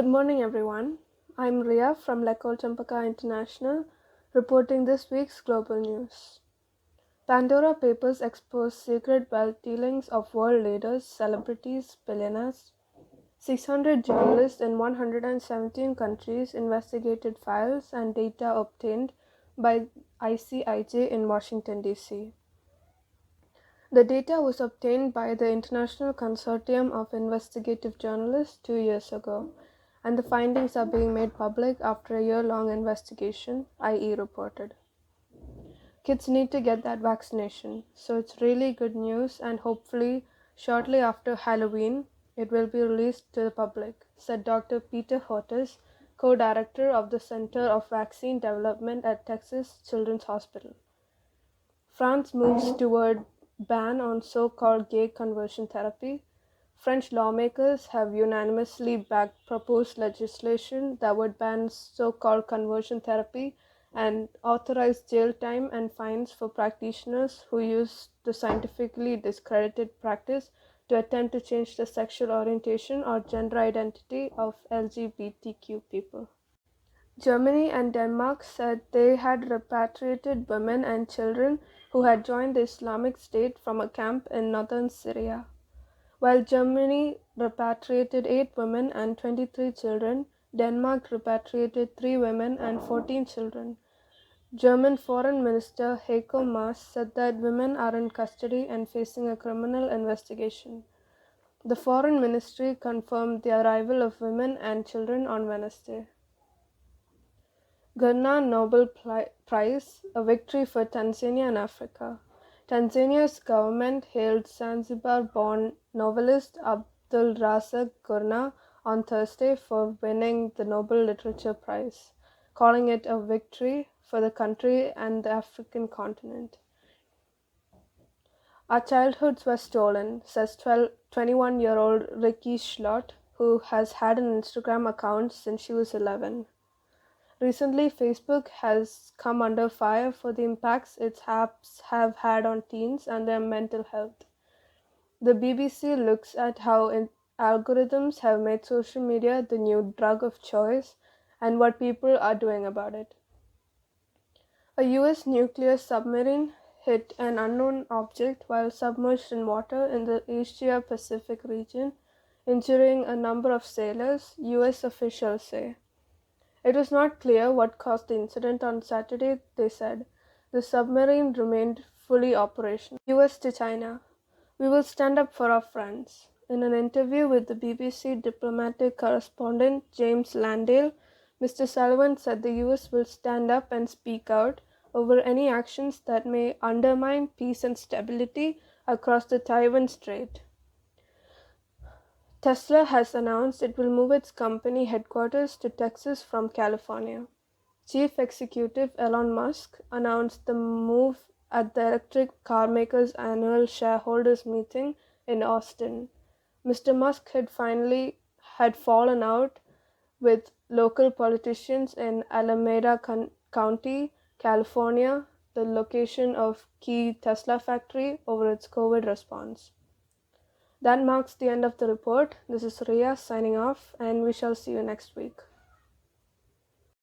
morning, everyone. I'm Ria from Chempaka International, reporting this week's global news. Pandora Papers expose secret wealth dealings of world leaders, celebrities, billionaires. 600 journalists in 117 countries investigated files and data obtained by ICIJ in Washington, D.C. The data was obtained by the International Consortium of Investigative Journalists 2 years ago, and the findings are being made public after a year-long investigation, IE reported. Kids need to get that vaccination, so it's really good news, and hopefully, shortly after Halloween, it will be released to the public, said Dr. Peter Hortis, co-director of the Center of Vaccine Development at Texas Children's Hospital. France moves toward ban on so-called gay conversion therapy. French lawmakers have unanimously backed proposed legislation that would ban so-called conversion therapy and authorize jail time and fines for practitioners who use the scientifically discredited practice to attempt to change the sexual orientation or gender identity of LGBTQ people. Germany and Denmark said they had repatriated women and children who had joined the Islamic State from a camp in northern Syria. While Germany repatriated 8 women and 23 children, Denmark repatriated 3 women and 14 children. German Foreign Minister Heiko Maas said that women are in custody and facing a criminal investigation. The Foreign Ministry confirmed the arrival of women and children on Wednesday. Ghana Nobel Prize, a victory for Tanzania and Africa. Tanzania's government hailed Zanzibar-born novelist Abdul Razak Gurnah on Thursday for winning the Nobel Literature Prize, calling it a victory for the country and the African continent. Our childhoods were stolen, says 21-year-old Ricky Schlott, who has had an Instagram account since she was 11. Recently, Facebook has come under fire for the impacts its apps have had on teens and their mental health. The BBC looks at how algorithms have made social media the new drug of choice and what people are doing about it. A US nuclear submarine hit an unknown object while submerged in water in the Asia-Pacific region, injuring a number of sailors, US officials say. It was not clear what caused the incident on Saturday, they said. The submarine remained fully operational. US to China. We will stand up for our friends. In an interview with the BBC diplomatic correspondent James Landale, Mr. Sullivan said the US will stand up and speak out over any actions that may undermine peace and stability across the Taiwan Strait. Tesla has announced it will move its company headquarters to Texas from California. Chief Executive Elon Musk announced the move at the electric car maker's annual shareholders meeting in Austin. Mr. Musk had fallen out with local politicians in Alameda County, California, the location of key Tesla factory, over its COVID response. That marks the end of the report. This is Ria signing off, and we shall see you next week.